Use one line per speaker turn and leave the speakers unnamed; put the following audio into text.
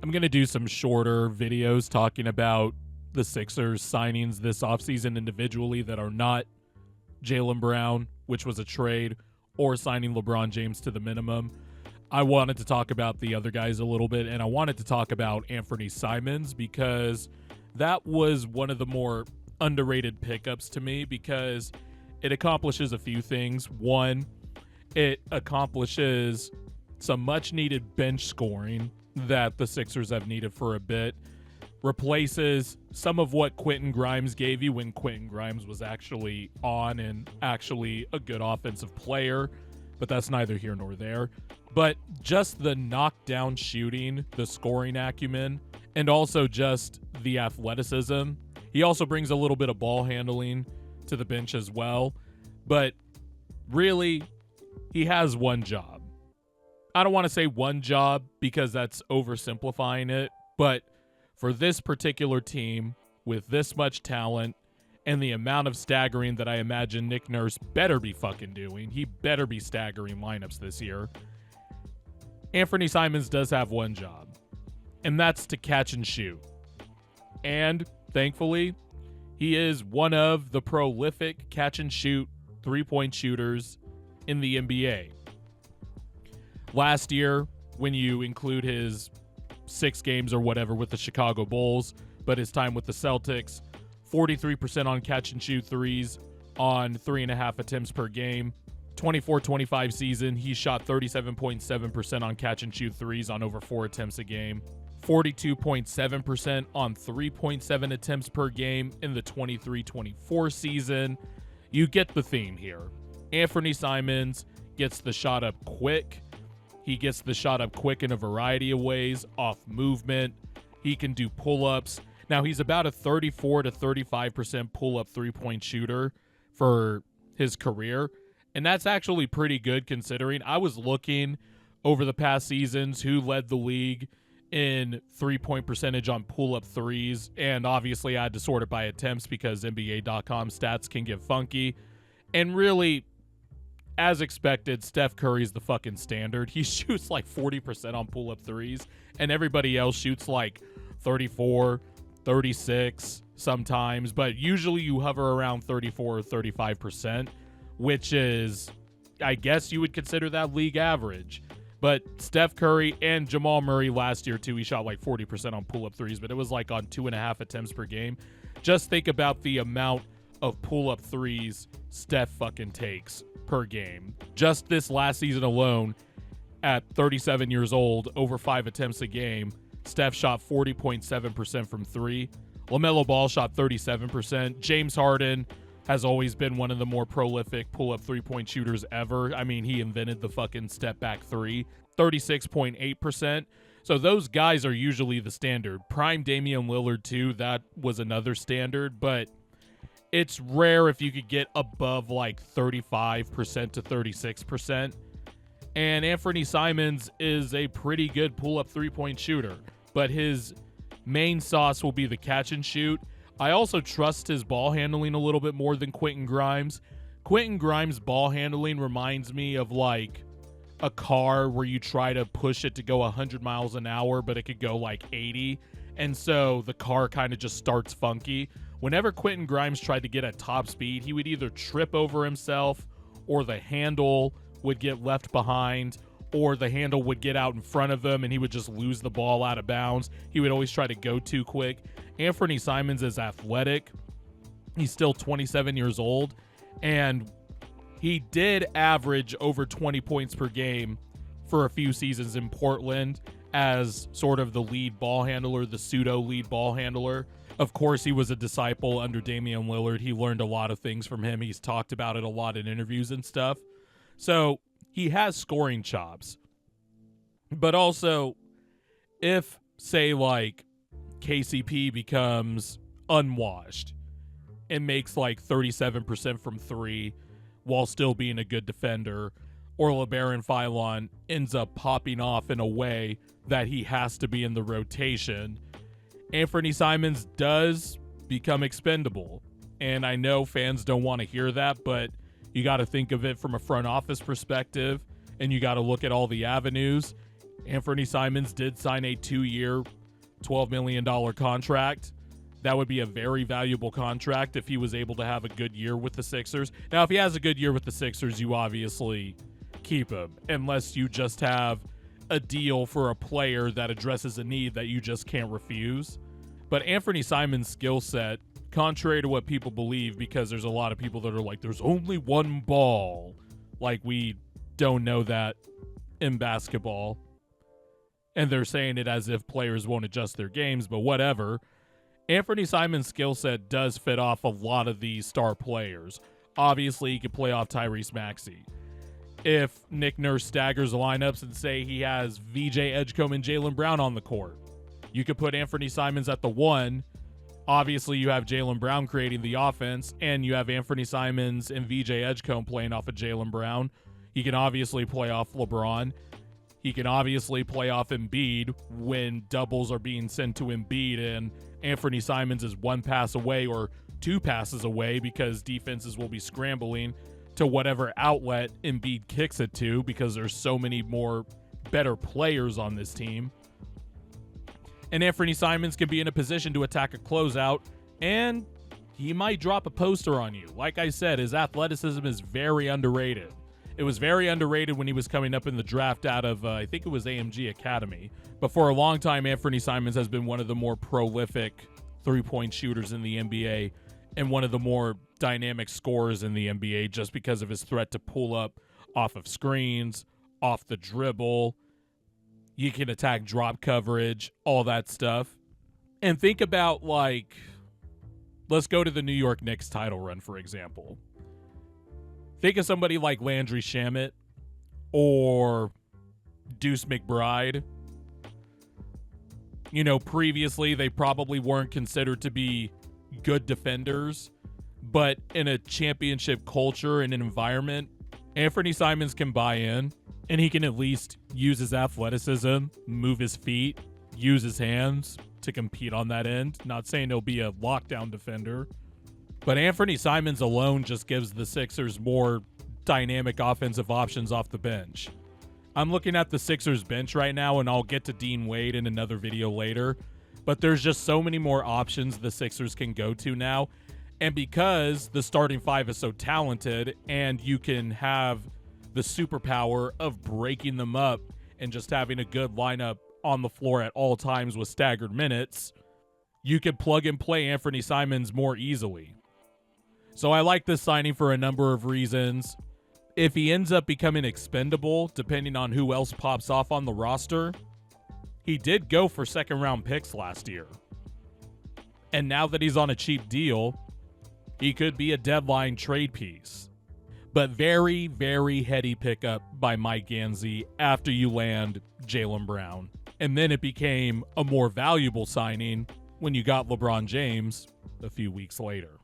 I'm going to do some shorter videos talking about the Sixers signings this offseason individually that are not Jaylen Brown, which was a trade, or signing LeBron James to the minimum. I wanted to talk about the other guys a little bit, and I wanted to talk about Anfernee Simons because that was one of the more underrated pickups to me because it accomplishes a few things. One, it accomplishes some much-needed bench scoring that the Sixers have needed for a bit. Replaces some of what Quentin Grimes gave you when Quentin Grimes was actually on and actually a good offensive player, but that's neither here nor there. But just the knockdown shooting, the scoring acumen, and also just the athleticism. He also brings a little bit of ball handling to the bench as well. But really, he has one job. I don't want to say one job because that's oversimplifying it, but for this particular team, with this much talent, and the amount of staggering that I imagine Nick Nurse better be fucking doing, he better be staggering lineups this year, Anfernee Simons does have one job, and that's to catch and shoot. And, thankfully, he is one of the prolific catch-and-shoot three-point shooters in the NBA. Last year, when you include his 6 games or whatever with the Chicago Bulls, but his time with the Celtics, 43% on catch-and-shoot threes on 3.5 attempts per game. 24-25 season, he shot 37.7% on catch-and-shoot threes on over 4 attempts a game. 42.7% on 3.7 attempts per game in the 23-24 season. You get the theme here. Anfernee Simons gets the shot up quick. He gets the shot up quick in a variety of ways, off movement. He can do pull-ups. Now, he's about a 34 to 35% pull-up three-point shooter for his career, and that's actually pretty good considering. I was looking over the past seasons who led the league in three-point percentage on pull-up threes, and obviously I had to sort it by attempts because NBA.com stats can get funky. And really, as expected, Steph Curry's the fucking standard. He shoots like 40% on pull-up threes, and everybody else shoots like 34, 36 sometimes, but usually you hover around 34 or 35%, which is, I guess you would consider that league average. But Steph Curry and Jamal Murray last year, too, he shot like 40% on pull-up threes, but it was like on 2.5 attempts per game. Just think about the amount of pull-up threes Steph fucking takes per game. Just this last season alone, at 37 years old, over 5 attempts a game, Steph shot 40.7% from 3. LaMelo Ball shot 37%. James Harden has always been one of the more prolific pull-up three-point shooters ever. I mean, he invented the fucking step-back three. 36.8%. So those guys are usually the standard. Prime Damian Lillard, too, that was another standard, but it's rare if you could get above like 35% to 36%. And Anfernee Simons is a pretty good pull-up three-point shooter, but his main sauce will be the catch and shoot. I also trust his ball handling a little bit more than Quentin Grimes. Quentin Grimes' ball handling reminds me of like a car where you try to push it to go 100 miles an hour, but it could go like 80. And so the car kind of just starts funky. Whenever Quentin Grimes tried to get at top speed, he would either trip over himself or the handle would get left behind, or the handle would get out in front of him and he would just lose the ball out of bounds. He would always try to go too quick. Anfernee Simons is athletic. He's still 27 years old, and he did average over 20 points per game for a few seasons in Portland as sort of the lead ball handler, the pseudo lead ball handler. Of course, he was a disciple under Damian Lillard. He learned a lot of things from him. He's talked about it a lot in interviews and stuff. So he has scoring chops. But also, if, say, like, KCP becomes unwashed and makes like 37% from 3 while still being a good defender, or LeBaron Philon ends up popping off in a way that he has to be in the rotation, Anfernee Simons does become expendable. And I know fans don't want to hear that, but you got to think of it from a front office perspective, and you got to look at all the avenues. Anfernee Simons did sign a 2-year, $12 million contract. That would be a very valuable contract if he was able to have a good year with the Sixers. Now, if he has a good year with the Sixers, you obviously keep him, unless you just have a deal for a player that addresses a need that you just can't refuse. But Anfernee Simons' skill set, contrary to what people believe, because there's a lot of people that are like, there's only one ball. Like, we don't know that in basketball. And they're saying it as if players won't adjust their games, but whatever. Anfernee Simons' skill set does fit off a lot of these star players. Obviously, he could play off Tyrese Maxey. If Nick Nurse staggers the lineups and say he has VJ Edgecombe and Jaylen Brown on the court, you could put Anfernee Simons at the 1. Obviously, you have Jaylen Brown creating the offense, and you have Anfernee Simons and VJ Edgecombe playing off of Jaylen Brown. He can obviously play off LeBron. He can obviously play off Embiid when doubles are being sent to Embiid, and Anfernee Simons is 1 pass away or 2 passes away because defenses will be scrambling to whatever outlet Embiid kicks it to because there's so many more better players on this team. And Anfernee Simons can be in a position to attack a closeout, and he might drop a poster on you. Like I said, his athleticism is very underrated. It was very underrated when he was coming up in the draft out of, I think it was AMG Academy. But for a long time, Anfernee Simons has been one of the more prolific three-point shooters in the NBA and one of the more dynamic scorers in the NBA just because of his threat to pull up off of screens, off the dribble. You can attack drop coverage, all that stuff. And think about, like, let's go to the New York Knicks title run, for example. Think of somebody like Landry Shamet or Deuce McBride. You know, previously they probably weren't considered to be good defenders, but in a championship culture and an environment, Anfernee Simons can buy in, and he can at least use his athleticism, move his feet, use his hands to compete on that end. Not saying he'll be a lockdown defender, but Anfernee Simons alone just gives the Sixers more dynamic offensive options off the bench. I'm looking at the Sixers bench right now, and I'll get to Dean Wade in another video later, but there's just so many more options the Sixers can go to now. And because the starting 5 is so talented and you can have the superpower of breaking them up and just having a good lineup on the floor at all times with staggered minutes, you can plug and play Anfernee Simons more easily. So I like this signing for a number of reasons. If he ends up becoming expendable, depending on who else pops off on the roster, he did go for second-round picks last year. And now that he's on a cheap deal, he could be a deadline trade piece. But very, very heady pickup by Mike Gansey after you land Jaylen Brown. And then it became a more valuable signing when you got LeBron James a few weeks later.